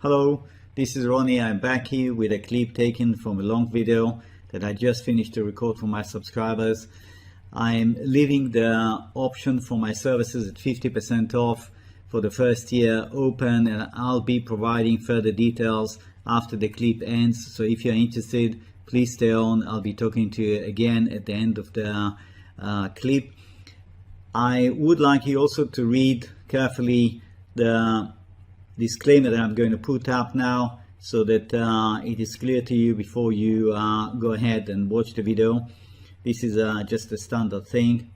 Hello, this is Ronnie. I'm back here with a clip taken from a long video that I just finished to record for my subscribers. I'm leaving the option for my services at 50% off for the first year open, and I'll be providing further details after the clip ends. So if you're interested, please stay on. I'll be talking to you again at the end of the clip. I would like you also to read carefully the disclaimer that I'm going to put up now, so that it is clear to you before you go ahead and watch the video. This is just a standard thing.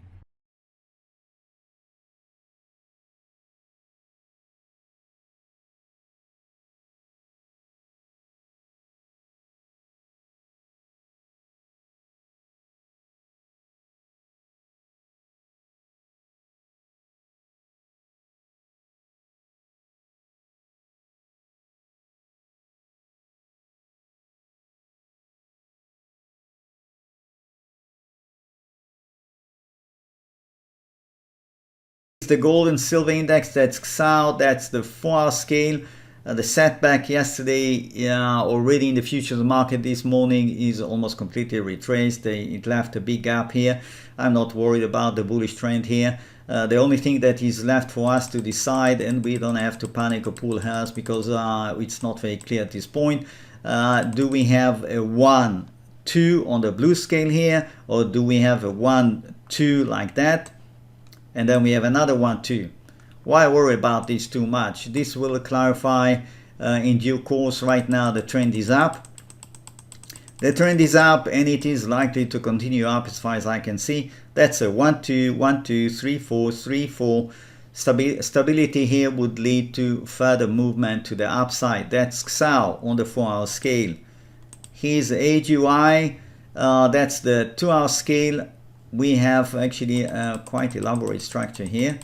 The gold and silver index, that's XAU, that's the 4-hour scale. The setback yesterday, already in the futures market this morning, is almost completely retraced. It left a big gap here. I'm not worried about the bullish trend here. The only thing that is left for us to decide, and we don't have to panic or pull hairs because it's not very clear at this point, do we have a 1, 2 on the blue scale here, or do we have a 1, 2 like that? And then we have another 1, 2. Why worry about this too much? This will clarify in due course. Right now the trend is up. The trend is up, and it is likely to continue up as far as I can see. That's a 1, 2, 1, 2, 3, 4, 3, 4. Stability here would lead to further movement to the upside. That's XAU on the 4-hour scale. Here's HUI. That's the 2-hour scale. We have actually a quite elaborate structure here.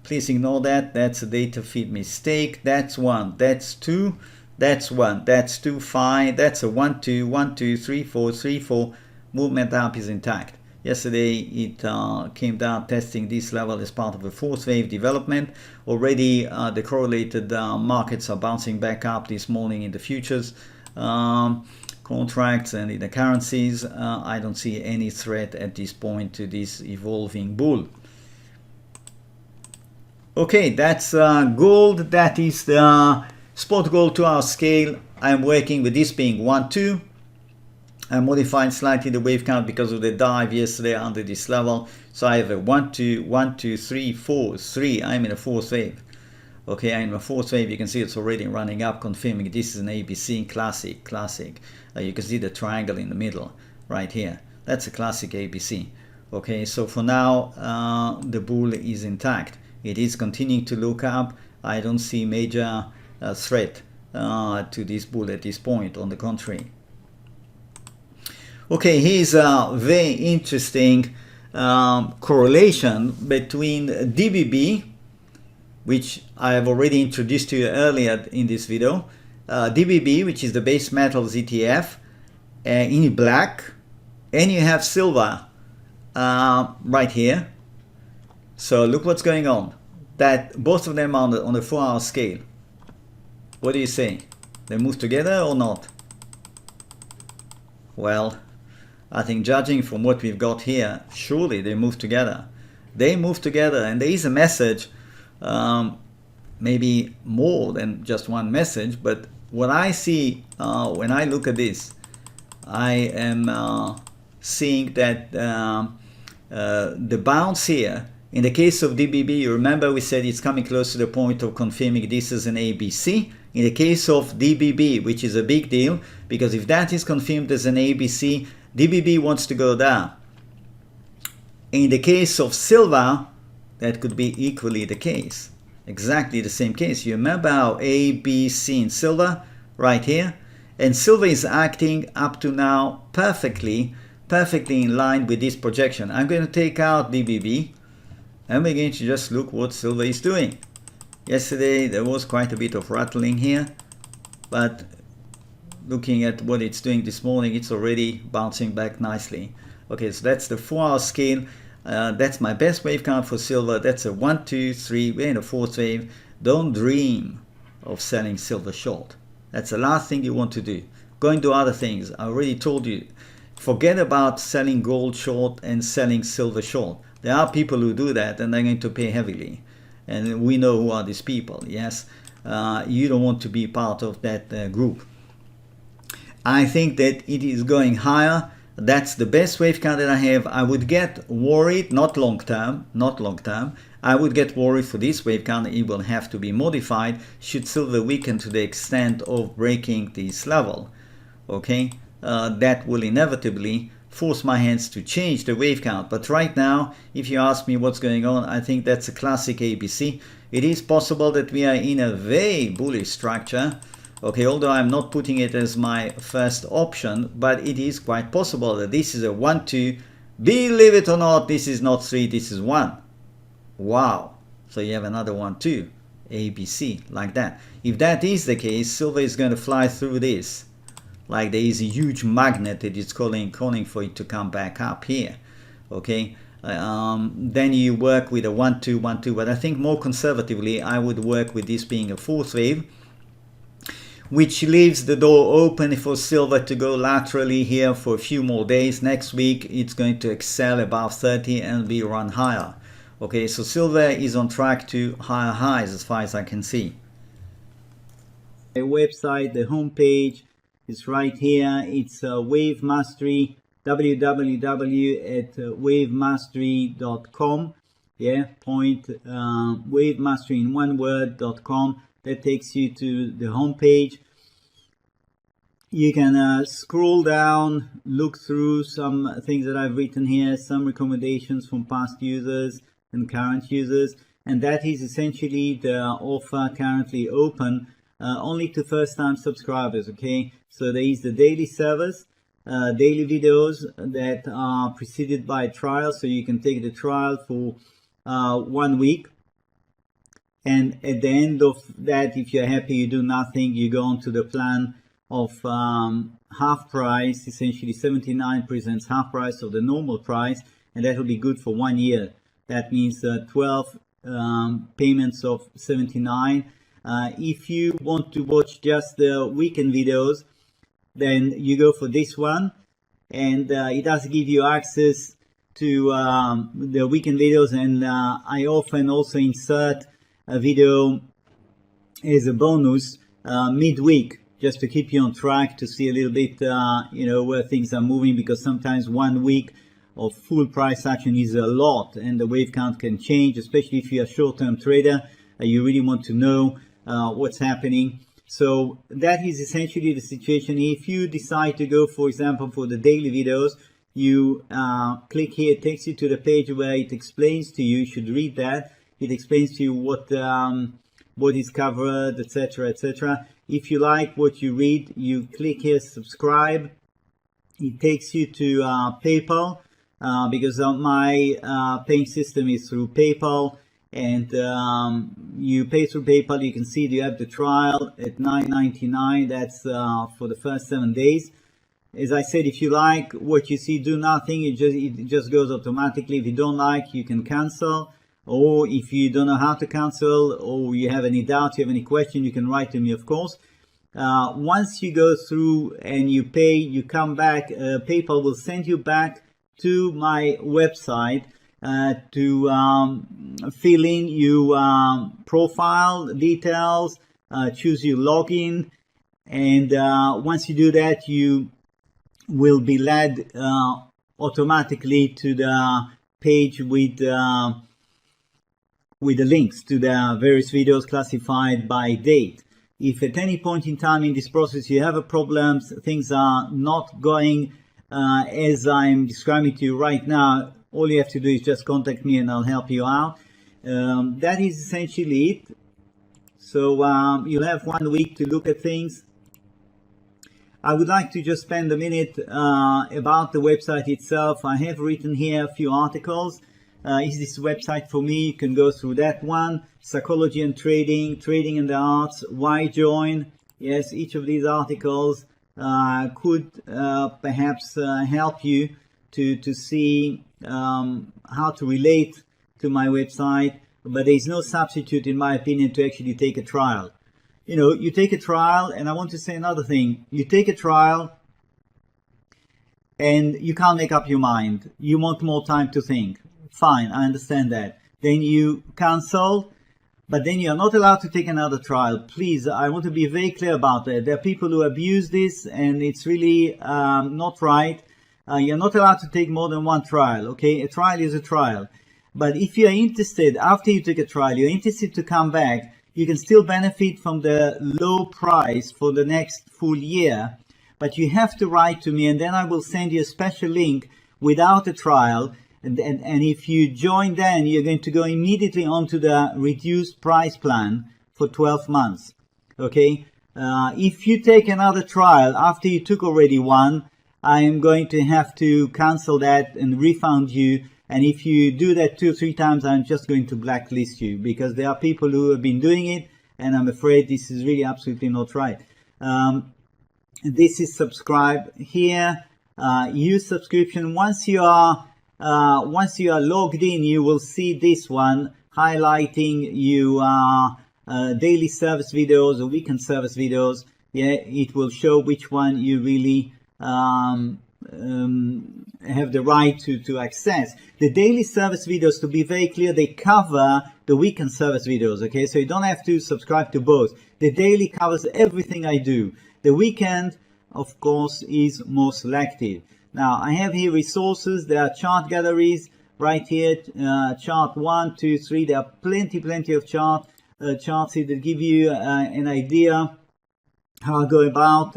Please ignore that. That's a data feed mistake. That's 1, that's 2, that's 1, that's 2, 5, that's a 1, 2, 1, 2, 3, 4, 3, 4. Movement up is intact. Yesterday it came down testing this level as part of a fourth wave development. Already the correlated markets are bouncing back up this morning in the futures contracts and in the currencies. I don't see any threat at this point to this evolving bull. Okay, that's gold. That is the spot gold 2-hour scale. I'm working with this being 1, 2. I modified slightly the wave count because of the dive yesterday under this level. So I have a 1, 2, 1, 2, 3, 4, 3. I'm in a fourth wave. Okay, I'm in a fourth wave. You can see it's already running up, confirming this is an ABC classic. You can see the triangle in the middle right here. That's a classic ABC. Okay, so for now the bull is intact. It is continuing to look up. I don't see major threat to this bull at this point. On the contrary. Okay, here's a very interesting correlation between DBB, which I have already introduced to you earlier in this video. DBB, which is the base metals ETF, in black, and you have silver right here. So look what's going on. That both of them are on the 4-hour scale. What do you say? They move together or not? Well, I think judging from what we've got here, surely they move together. They move together, and there is a message. Maybe more than just one message, but what I see when I look at this, I am seeing that the bounce here, in the case of DBB, you remember we said it's coming close to the point of confirming this is an ABC. In the case of DBB, which is a big deal, because if that is confirmed as an ABC, DBB wants to go down. In the case of silver, that could be equally the case. Exactly the same case. You remember how A, B, C in silver right here, and silver is acting up to now perfectly in line with this projection. I'm going to take out DBB, and we're going to just look what silver is doing. Yesterday there was quite a bit of rattling here, but looking at what it's doing this morning, it's already bouncing back nicely. Okay, so that's the 4-hour scale. That's my best wave count for silver. That's a 1, 2, 3. We're in a fourth wave. don't dream of selling silver short. That's the last thing you want to do. Go into other things. I already told you, forget about selling gold short and selling silver short. There are people who do that and they're going to pay heavily. And we know who are these people, yes? You don't want to be part of that group. I think that it is going higher. That's the best wave count that I have. I would get worried, not long term. I would get worried for this wave count. It will have to be modified should silver weaken to the extent of breaking this level. Okay, that will inevitably force my hands to change the wave count. But right now, if you ask me what's going on, I think that's a classic ABC. It is possible that we are in a very bullish structure. Okay, although I'm not putting it as my first option, but it is quite possible that this is a 1-2. Believe it or not, this is not 3, this is 1. Wow. So you have another 1-2, ABC, like that. If that is the case, silver is going to fly through this. Like there is a huge magnet that is calling for it to come back up here. Okay. Then you work with a 1-2, 1-2. But I think more conservatively, I would work with this being a fourth wave, which leaves the door open for silver to go laterally here for a few more days. Next week, it's going to excel above 30 and be run higher. Okay, so silver is on track to higher highs as far as I can see. The website, the homepage is right here. It's Wave Mastery, www.wavemastery.com. Yeah, wavemastery in one word.com. That takes you to the homepage. You can scroll down, look through some things that I've written here, some recommendations from past users and current users, and that is essentially the offer currently open only to first-time subscribers. Okay, so there is the daily service, daily videos that are preceded by a trial, so you can take the trial for 1 week. And at the end of that, if you're happy, you do nothing, you go on to the plan of half price, essentially 79 presents half price of the normal price, and that will be good for 1 year. That means 12 payments of 79. If you want to watch just the weekend videos, then you go for this one, and it does give you access to the weekend videos, and I often also insert a video as a bonus midweek, just to keep you on track, to see a little bit where things are moving, because sometimes 1 week of full price action is a lot and the wave count can change, especially if you're a short-term trader. You really want to know what's happening. So that is essentially the situation. If you decide to go, for example, for the daily videos, you click here, it takes you to the page where it explains to you, you should read that. It explains to you what is covered, etc., etc. If you like what you read, you click here, subscribe. It takes you to PayPal, because my paying system is through PayPal, and you pay through PayPal. You can see you have the trial at $9.99. That's for the first 7 days. As I said, if you like what you see, do nothing. It just goes automatically. If you don't like, you can cancel. Or if you don't know how to cancel, or you have any doubt, you have any question, you can write to me, of course. Once you go through and you pay, you come back, PayPal will send you back to my website to fill in your profile details, choose your login, and once you do that, you will be led automatically to the page with the links to the various videos classified by date. If at any point in time in this process you have a problem, things are not going as I'm describing to you right now, all you have to do is just contact me and I'll help you out. That is essentially it. So you'll have 1 week to look at things. I would like to just spend a minute about the website itself. I have written here a few articles. Is this website for me? You can go through that one. Psychology and trading, trading and the arts, why join? Yes, each of these articles could perhaps help you to see how to relate to my website. but there is no substitute, in my opinion, to actually take a trial. You know, you take a trial, and I want to say another thing. You take a trial and you can't make up your mind. You want more time to think. Fine, I understand that. Then you cancel, but then you're not allowed to take another trial. Please, I want to be very clear about that. There are people who abuse this, and it's really not right. You're not allowed to take more than one trial, okay? A trial is a trial. But if you're interested, after you take a trial, you're interested to come back, you can still benefit from the low price for the next full year. But you have to write to me, and then I will send you a special link without a trial. And if you join, then you're going to go immediately onto the reduced price plan for 12 months. Okay? If you take another trial after you took already one, I am going to have to cancel that and refund you. And if you do that 2 or 3 times, I'm just going to blacklist you, because there are people who have been doing it, and I'm afraid this is really absolutely not right. This is subscribe here. Use subscription. Once you are logged in, you will see this one highlighting you daily service videos or weekend service videos. Yeah, it will show which one you really have the right to access. The daily service videos, to be very clear, they cover the weekend service videos. Okay, so you don't have to subscribe to both. The daily covers everything I do. The weekend, of course, is more selective. Now, I have here resources. There are chart galleries right here. Chart 1, 2, 3. There are plenty of charts here that give you an idea how I go about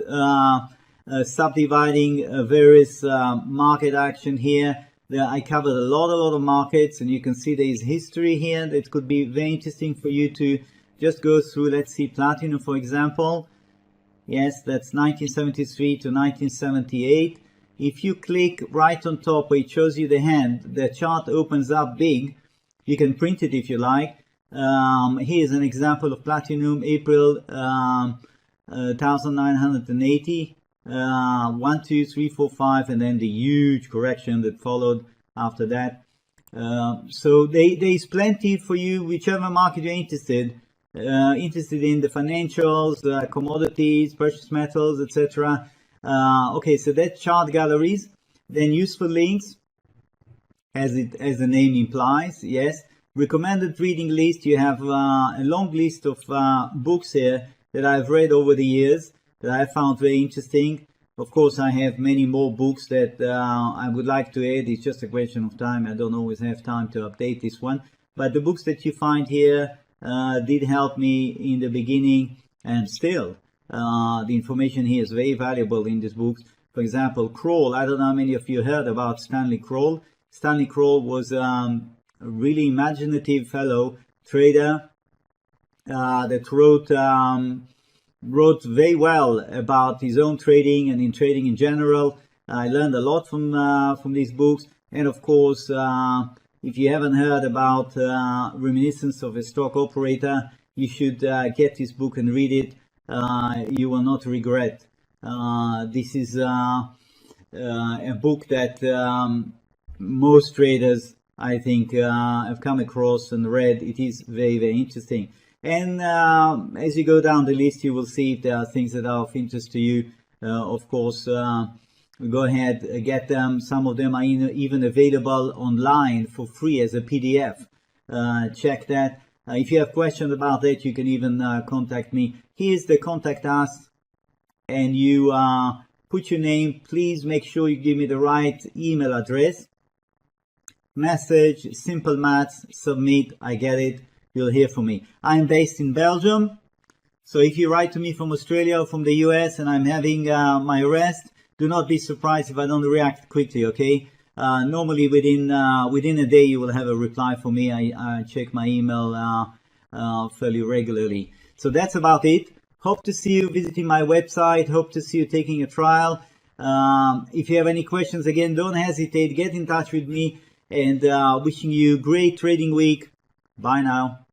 subdividing various market action here. There I covered a lot of markets, and you can see there is history here that could be very interesting for you to just go through. Let's see, platinum, for example. Yes, that's 1973 to 1978. If you click right on top where it shows you the hand, the chart opens up big. You can print it if you like. Here's an example of platinum, April 1980. 1, 2, 3, 4, 5, and then the huge correction that followed after that. So there is plenty for you, whichever market you're interested in, the financials, commodities, precious metals, etc. Okay, so that's chart galleries. Then useful links, as the name implies. Yes, recommended reading list. You have a long list of books here that I've read over the years that I found very interesting. Of course, I have many more books that I would like to add. It's just a question of time. I don't always have time to update this one. But the books that you find here did help me in the beginning, and still the information here is very valuable in these books. For example, Kroll. I don't know how many of you heard about Stanley Kroll. Stanley Kroll was a really imaginative fellow trader that wrote very well about his own trading and in trading in general. I learned a lot from these books. And of course, if you haven't heard about Reminiscence of a Stock Operator, you should get this book and read it. You will not regret. This is a book that most traders, I think, have come across and read. It is very interesting. And as you go down the list, you will see if there are things that are of interest to you. Of course, go ahead, get them. Some of them are even available online for free as a PDF. Check that. If you have questions about that, you can even contact me. Here's the contact us, and you put your name. Please make sure you give me the right email address. Message, simple maths, submit, I get it. You'll hear from me. I'm based in Belgium, so if you write to me from Australia or from the US and I'm having my rest, do not be surprised if I don't react quickly, okay? Normally within a day you will have a reply from me. I check my email fairly regularly. So that's about it. Hope to see you visiting my website. Hope to see you taking a trial. If you have any questions, again, don't hesitate. Get in touch with me, and wishing you a great trading week. Bye now.